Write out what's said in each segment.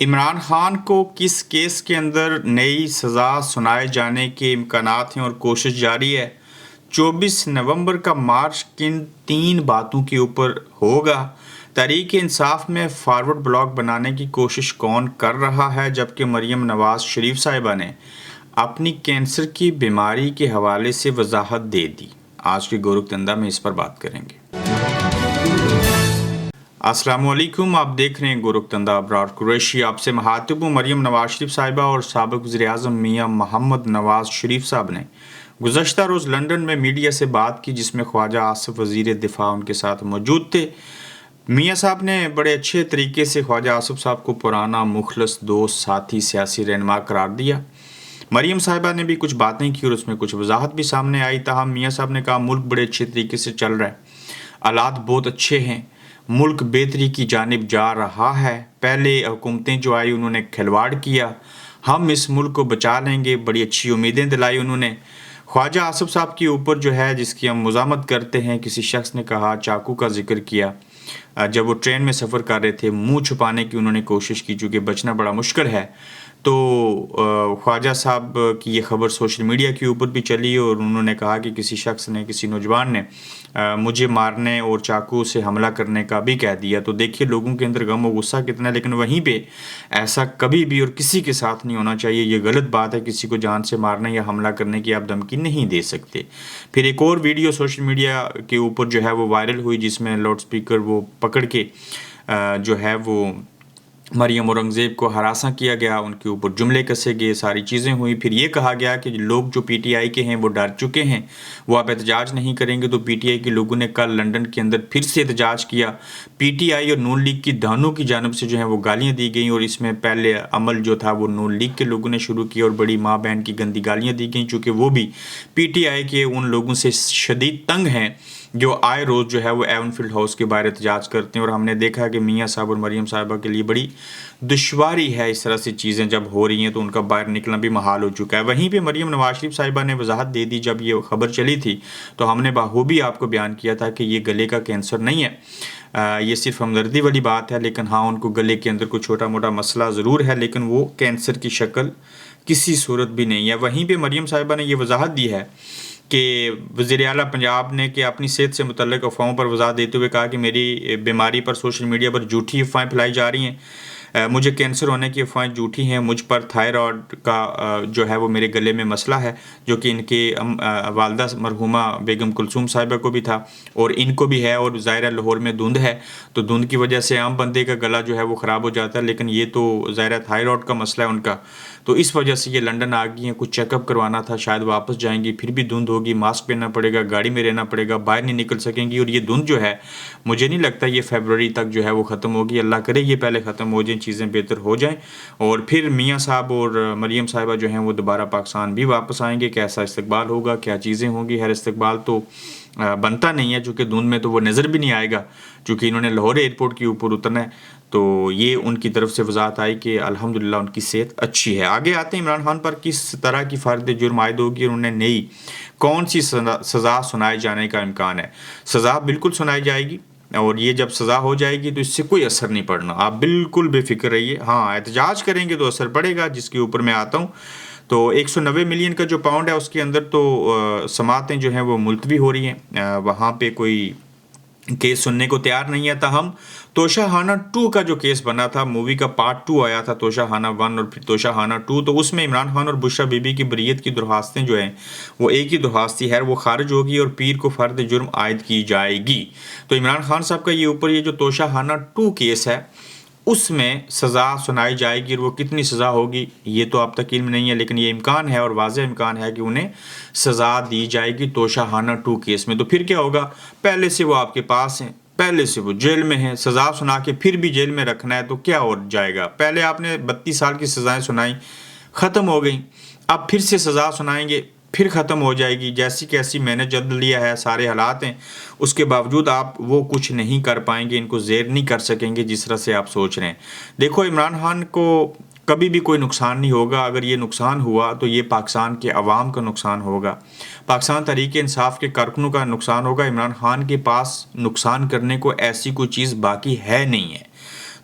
इमरान खान को किस केस के अंदर नई सज़ा सुनाए जाने के इम्कानात हैं और कोशिश जारी है। 24 नवंबर का मार्च किन 3 बातों के ऊपर होगा। तहरीक इंसाफ में फॉरवर्ड ब्लॉक बनाने की कोशिश कौन कर रहा है, जबकि मरीम नवाज शरीफ साहिबा ने अपनी कैंसर की बीमारी के हवाले से वजाहत दे दी। आज के गोरखधंधा में इस पर बात करेंगे। अस्सलाम वालेकुम, आप देख रहे हैं गोरखधंधा। अबरार कुरैशी आपसे मुखातिब हूँ। मरीम नवाज शरीफ साहिबा और साबिक वज़ीर-ए-आज़म मियाँ मोहम्मद नवाज शरीफ साहब ने गुज़श्ता रोज़ लंदन में मीडिया से बात की, जिसमें ख्वाजा आसिफ वज़ीर दिफा उनके साथ मौजूद थे। मियाँ साहब ने बड़े अच्छे तरीके से ख्वाजा आसिफ साहब को पुराना मुखलस दोस्त, साथी, सियासी रहनुमा करार दिया। मरीम साहिबा ने भी कुछ बातें की और उसमें कुछ वजाहत भी सामने आई। ताहम मियाँ साहब ने कहा मुल्क बड़े अच्छे तरीके से चल रहा है, हालात बहुत अच्छे हैं, मुल्क बेहतरी की जानिब जा रहा है। पहले हुकूमतें जो आई उन्होंने खिलवाड़ किया, हम इस मुल्क को बचा लेंगे, बड़ी अच्छी उम्मीदें दिलाई उन्होंने। ख्वाजा आसिफ साहब के ऊपर जो है, जिसकी हम मज़ामत करते हैं, किसी शख्स ने कहा, चाकू का जिक्र किया। जब वो ट्रेन में सफ़र कर रहे थे, मुंह छुपाने की उन्होंने कोशिश की, चूँकि बचना बड़ा मुश्किल है। तो ख्वाजा साहब की ये ख़बर सोशल मीडिया के ऊपर भी चली और उन्होंने कहा कि किसी शख्स ने, किसी नौजवान ने मुझे मारने और चाकू से हमला करने का भी कह दिया। तो देखिए लोगों के अंदर गम और गुस्सा कितना है, लेकिन वहीं पे ऐसा कभी भी और किसी के साथ नहीं होना चाहिए। ये गलत बात है, किसी को जान से मारने या हमला करने की आप धमकी नहीं दे सकते। फिर एक और वीडियो सोशल मीडिया के ऊपर जो है वो वायरल हुई, जिसमें लाउड स्पीकर वो पकड़ के जो है वो मरियम औरंगज़ेब को हरासा किया गया, उनके ऊपर जुमले कसे गए, सारी चीज़ें हुई। फिर ये कहा गया कि लोग जो पीटीआई के हैं वो डर चुके हैं, वो आप एहतजाज नहीं करेंगे। तो पीटीआई के लोगों ने कल लंदन के अंदर फिर से एहतजाज किया। पीटीआई और नून लीग की दोनों की जानब से जो है वो गालियाँ दी गई और इसमें पहले अमल जो था वो नून लीग के लोगों ने शुरू किया और बड़ी माँ बहन की गंदी गालियाँ दी गई, चूँकि वो भी पीटीआई के उन लोगों से शदीद तंग हैं जो आए रोज़ जो है वो एवनफील्ड हाउस के बाहर एहतजाज करते हैं। और हमने देखा कि मियाँ साहब और मरीम साहिबा के लिए बड़ी दुश्वारी है, इस तरह से चीज़ें जब हो रही हैं तो उनका बाहर निकलना भी महाल हो चुका है। वहीं पे मरीम नवाज शरीफ साहिबा ने वजाहत दे दी। जब ये खबर चली थी तो हमने बाखूबी आपको बयान किया था कि ये गले का कैंसर नहीं है, ये सिर्फ हमदर्दी वाली बात है। लेकिन हाँ, उनको गले के अंदर कोई छोटा मोटा मसला ज़रूर है, लेकिन वो कैंसर की शक्ल किसी सूरत भी नहीं है। वहीं पर मरीम साहिबा ने ये वजाहत दी है कि वज़ीर आला पंजाब ने कि अपनी सेहत से मुतल्लिक़ अफ़वाहों पर वजाहत देते हुए कहा कि मेरी बीमारी पर सोशल मीडिया पर झूठी अफ़वाहें फैलाई जा रही हैं, मुझे कैंसर होने की अफ़वाहें झूठी हैं, मुझ पर थायराइड का जो है वो मेरे गले में मसला है, जो कि इनके वालदा मरहुमा बेगम कुलसूम साहिबा को भी था और इनको भी है। और ज़ाहिर है लाहौर में धुंध है, तो धुंध की वजह से आम बंदे का गला जो है वो ख़राब हो जाता है, लेकिन ये तो ज़ाहिर है थायराइड का मसला है उनका, तो इस वजह से ये लंदन आ गई हैं। कुछ चेकअप करवाना था, शायद वापस जाएंगी, फिर भी धुंध होगी, मास्क पहनना पड़ेगा, गाड़ी में रहना पड़ेगा, बाहर नहीं निकल सकेंगी। और ये धुंध जो है मुझे नहीं लगता ये फरवरी तक जो है वो ख़त्म होगी। अल्लाह करे ये पहले ख़त्म हो जाए, चीज़ें बेहतर हो जाएं और फिर मियाँ साहब और मरीम साहिबा जो हैं वो दोबारा पाकिस्तान भी वापस आएंगे। कैसा इस्तकबाल होगा, क्या चीज़ें होंगी, हर इस्तकबाल तो बनता नहीं है, चूँकि धुंध में तो वो नज़र भी नहीं आएगा, चूँकि इन्होंने लाहौर एयरपोर्ट के ऊपर उतरना है। तो ये उनकी तरफ से वजाहत आई कि अल्हम्दुलिल्लाह उनकी सेहत अच्छी है। आगे आते हैं इमरान खान पर किस तरह की फ़र्द जुर्म आयद होगी और उन्हें नई कौन सी सज़ा सुनाए जाने का इम्कान है। सज़ा बिल्कुल सुनाई जाएगी और ये जब सज़ा हो जाएगी तो इससे कोई असर नहीं पड़ना, आप बिल्कुल बेफिक्र रहिए। हाँ, एहतजाज करेंगे तो असर पड़ेगा, जिसके ऊपर मैं आता हूँ। तो 190 मिलियन का जो पाउंड है उसके अंदर तो समातें जो हैं वो मुलतवी हो रही हैं, वहाँ पे कोई केस सुनने को तैयार नहीं है। ताहम तोशाखाना 2 का जो केस बना था, मूवी का पार्ट 2 आया था, तोशाखाना 1 और फिर तोशाखाना 2, तो उसमें इमरान खान और बुशरा बीबी की बरीयत की दरख्वास्तें जो हैं वो एक ही दरख्वास्ती है, वो खारिज होगी और पीर को फ़र्द जुर्म आयद की जाएगी। तो इमरान खान साहब का ये ऊपर ये जो तोशाखाना 2 केस है उसमें सज़ा सुनाई जाएगी और वो कितनी सज़ा होगी ये तो अब तक इल्म नहीं है, लेकिन ये इम्कान है और वाज़ेह इम्कान है कि उन्हें सज़ा दी जाएगी तोशाखाना 2 केस में। तो फिर क्या होगा, पहले से वो आपके पास हैं, पहले से वो जेल में हैं, सज़ा सुना के फिर भी जेल में रखना है तो क्या हो जाएगा। पहले आपने 32 साल की सज़ाएँ सुनाई, ख़त्म हो गई, अब फिर से सज़ा सुनाएंगे, फिर ख़त्म हो जाएगी। जैसी कैसी मैंने जल्द लिया है, सारे हालात हैं, उसके बावजूद आप वो कुछ नहीं कर पाएंगे, इनको ज़ेर नहीं कर सकेंगे जिस तरह से आप सोच रहे हैं। देखो, इमरान खान को कभी भी कोई नुकसान नहीं होगा। अगर ये नुकसान हुआ तो ये पाकिस्तान के अवाम का नुकसान होगा, पाकिस्तान तहरीक इंसाफ के कारकुनों का नुकसान होगा। इमरान खान के पास नुकसान करने को ऐसी कोई चीज़ बाकी है नहीं है।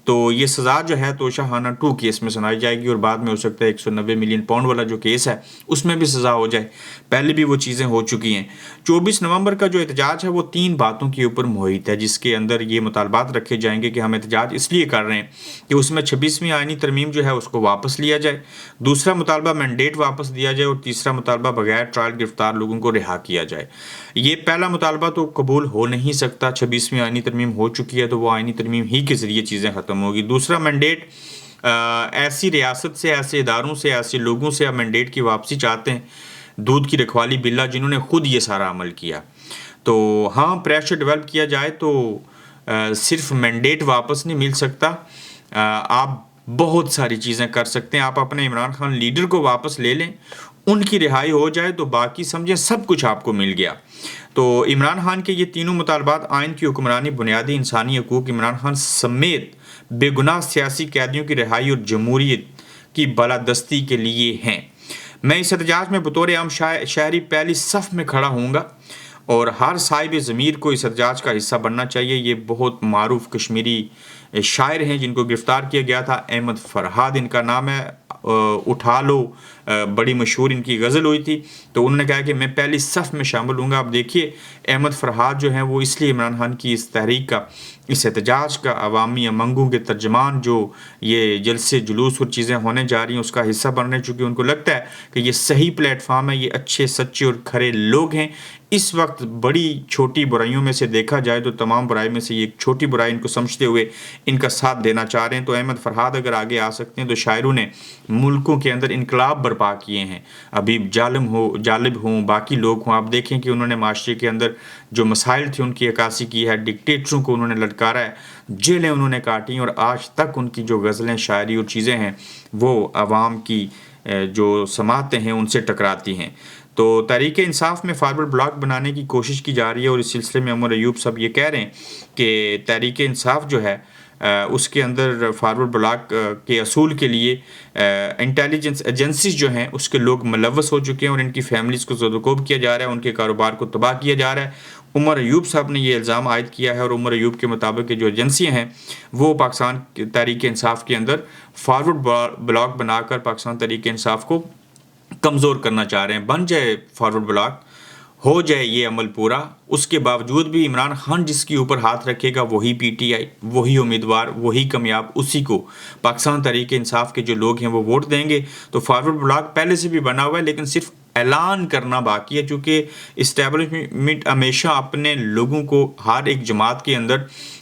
تو یہ سزا جو ہے توشہ خانہ 2 کیس میں سنائی جائے گی اور بعد میں ہو سکتا ہے 190 ملین پاؤنڈ والا جو کیس ہے اس میں بھی سزا ہو جائے. پہلے بھی وہ چیزیں ہو چکی ہیں. 24 نومبر کا جو احتجاج ہے وہ 3 باتوں کے اوپر محیط ہے جس کے اندر یہ مطالبات رکھے جائیں گے کہ ہم احتجاج اس لیے کر رہے ہیں کہ اس میں 26ویں آئینی ترمیم جو ہے اس کو واپس لیا جائے. دوسرا مطالبہ مینڈیٹ واپس دیا جائے اور تیسرا مطالبہ بغیر ٹرائل گرفتار لوگوں کو رہا کیا جائے. یہ پہلا مطالبہ تو قبول ہو نہیں سکتا. 26ویں آئینی ترمیم ہو چکی ہے تو وہ آئینی ترمیم ہی کے ذریعے چیزیں ختم ہوگی. دوسرا مینڈیٹ ایسی ریاست سے، ایسے اداروں سے، ایسے لوگوں سے آپ مینڈیٹ کی واپسی چاہتے ہیں، دودھ کی رکھوالی بلا جنہوں نے خود یہ سارا عمل کیا. تو ہاں پریشر ڈیولپ کیا جائے تو صرف مینڈیٹ واپس نہیں مل سکتا. آپ بہت ساری چیزیں کر سکتے ہیں. آپ اپنے عمران خان لیڈر کو واپس لے لیں، ان کی رہائی ہو جائے تو باقی سمجھیں سب کچھ آپ کو مل گیا. تو عمران خان کے یہ تینوں مطالبات آئین کی حکمرانی، بنیادی انسانی حقوق، عمران خان سمیت بے گناہ سیاسی قیدیوں کی رہائی اور جمہوریت کی بالادستی کے لیے ہیں. میں اس احتجاج میں بطور عام شہری پہلی صف میں کھڑا ہوں گا اور ہر صاحب ضمیر کو اس احتجاج کا حصہ بننا چاہیے. یہ بہت معروف کشمیری شاعر ہیں جن کو گرفتار کیا گیا تھا، احمد فرحاد ان کا نام ہے. اٹھا لو بڑی مشہور ان کی غزل ہوئی تھی. تو انہوں نے کہا کہ میں پہلی صف میں شامل ہوں گا. اب دیکھیے احمد فرحاد جو ہیں وہ اس لیے عمران خان کی اس تحریک کا، اس احتجاج کا، عوامی امنگوں کے ترجمان جو یہ جلسے جلوس اور چیزیں ہونے جا رہی ہیں اس کا حصہ بن رہے، چونکہ ان کو لگتا ہے کہ یہ صحیح پلیٹ فارم ہے، یہ اچھے سچے اور کھرے لوگ ہیں. اس وقت بڑی چھوٹی برائیوں میں سے دیکھا جائے تو تمام برائی میں سے یہ ایک چھوٹی برائی ان کو سمجھتے ہوئے ان کا ساتھ دینا چاہ رہے ہیں. تو احمد فرحاد اگر آگے آ سکتے ہیں تو شاعروں نے ملکوں کے اندر انقلاب برپا کیے ہیں. ابھی جالب ہوں، باقی لوگ ہوں، آپ دیکھیں کہ انہوں نے معاشرے کے اندر جو مسائل تھے ان کی عکاسی کی ہے. ڈکٹیٹروں کو انہوں نے للکارا ہے، جیلیں انہوں نے کاٹی اور آج تک ان کی جو غزلیں، شاعری اور چیزیں ہیں وہ عوام کی جو سماعتیں ہیں ان سے ٹکراتی ہیں. تو تحریک انصاف میں فارورڈ بلاک بنانے کی کوشش کی جا رہی ہے اور اس سلسلے میں عمر ایوب صاحب یہ کہہ رہے ہیں کہ تحریک انصاف جو ہے اس کے اندر فارورڈ بلاک کے اصول کے لیے انٹیلیجنس ایجنسیز جو ہیں اس کے لوگ ملوث ہو چکے ہیں اور ان کی فیملیز کو زد و کوب کیا جا رہا ہے، ان کے کاروبار کو تباہ کیا جا رہا ہے. عمر ایوب صاحب نے یہ الزام عائد کیا ہے اور عمر ایوب کے مطابق جو ایجنسیاں ہیں وہ پاکستان تحریک انصاف کے اندر فارورڈ بلاک بنا کر پاکستان تحریک انصاف کو کمزور کرنا چاہ رہے ہیں. بن جائے فارورڈ بلاک، ہو جائے یہ عمل پورا، اس کے باوجود بھی عمران خان جس کے اوپر ہاتھ رکھے گا وہی پی ٹی آئی، وہی امیدوار، وہی کامیاب، اسی کو پاکستان تحریک انصاف کے جو لوگ ہیں وہ ووٹ دیں گے. تو فارورڈ بلاک پہلے سے بھی بنا ہوا ہے لیکن صرف اعلان کرنا باقی ہے، چونکہ اسٹیبلشمنٹ ہمیشہ اپنے لوگوں کو ہر ایک جماعت کے اندر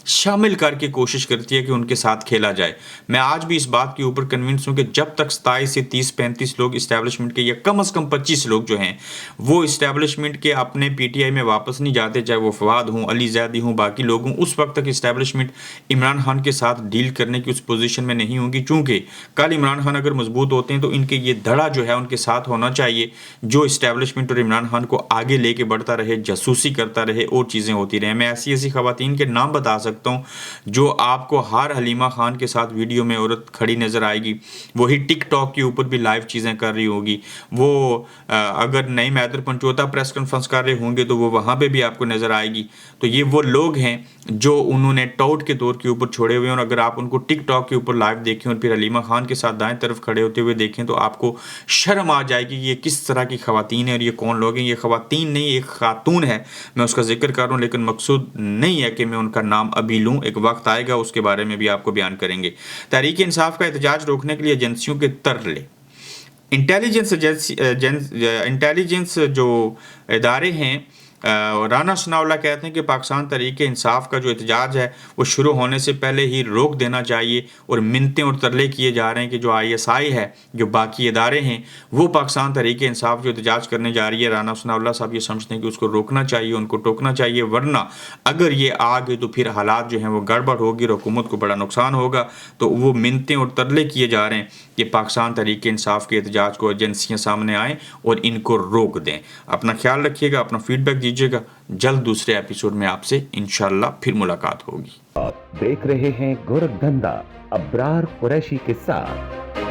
شامل کر کے کوشش کرتی ہے کہ ان کے ساتھ کھیلا جائے. میں آج بھی اس بات کے اوپر کنونس ہوں کہ جب تک 27 سے 30-35 لوگ اسٹیبلشمنٹ کے یا کم از کم 25 لوگ جو ہیں وہ اسٹیبلشمنٹ کے اپنے پی ٹی آئی میں واپس نہیں جاتے، چاہے وہ فواد ہوں، علی زیدی ہوں، باقی لوگ ہوں، اس وقت تک اسٹیبلشمنٹ عمران خان کے ساتھ ڈیل کرنے کی اس پوزیشن میں نہیں ہوگی. چونکہ کل عمران خان اگر مضبوط ہوتے ہیں تو ان کے یہ دھڑا جو ہے ان کے ساتھ ہونا چاہیے جو اسٹیبلشمنٹ اور عمران خان کو آگے لے کے بڑھتا رہے، جاسوسی کرتا رہے اور چیزیں ہوتی رہیں. میں ایسی خواتین کے نام بتا سکتا ہوں جو آپ کو ہر حلیمہ خان کے ساتھ ویڈیو میں عورت کھڑی نظر آئے گی، وہی ٹک ٹاک کے اوپر بھی لائیو چیزیں کر رہی ہوگی. وہ اگر نئی میدر پنچوتا پریس کانفرنس کر رہے ہوں گے تو وہ وہاں پہ بھی آپ کو نظر آئے گی. تو یہ وہ لوگ ہیں جو انہوں نے ٹاؤٹ کے دور کے اوپر چھوڑے ہوئے ہیں، اور اگر آپ ان کو ٹک ٹاک کے اوپر لائیو دیکھیں اور پھر حلیمہ خان کے ساتھ دائیں طرف کھڑے ہوتے ہوئے دیکھیں تو آپ کو شرم آ جائے گی یہ کس طرح کی خواتین ہیں اور یہ کون لوگ ہیں. یہ خواتین نہیں، ایک خاتون ہے، میں اس کا ذکر کر رہا ہوں لیکن مقصود نہیں ہے کہ میں ان کا نام ابھی لوں. ایک وقت آئے گا اس کے بارے میں بھی آپ کو بیان کریں گے. تحریک انصاف کا احتجاج روکنے کے لیے ایجنسیوں کے ترلے، انٹیلیجنس جو ادارے ہیں، رانا ثناء اللہ کہتے ہیں کہ پاکستان تحریک انصاف کا جو احتجاج ہے وہ شروع ہونے سے پہلے ہی روک دینا چاہیے، اور منتیں اور ترلے کیے جا رہے ہیں کہ جو آئی ایس آئی ہے، جو باقی ادارے ہیں، وہ پاکستان تحریک انصاف جو احتجاج کرنے جا رہی ہے، رانا ثناء اللہ صاحب یہ سمجھتے ہیں کہ اس کو روکنا چاہیے، ان کو ٹوکنا چاہیے، ورنہ اگر یہ آ گئے تو پھر حالات جو ہیں وہ گڑبڑ ہوگی اور حکومت کو بڑا نقصان ہوگا. تو وہ منتیں اور ترلے کیے جا رہے ہیں کہ پاکستان تحریک انصاف کے احتجاج کو ایجنسیاں سامنے آئیں اور ان کو روک دیں. اپنا خیال رکھیے گا، اپنا فیڈ بیک دیجیے گا. جلد دوسرے ایپیسوڈ میں آپ سے انشاءاللہ پھر ملاقات ہوگی. آپ دیکھ رہے ہیں گورکھ دھندا ابرار قریشی کے ساتھ.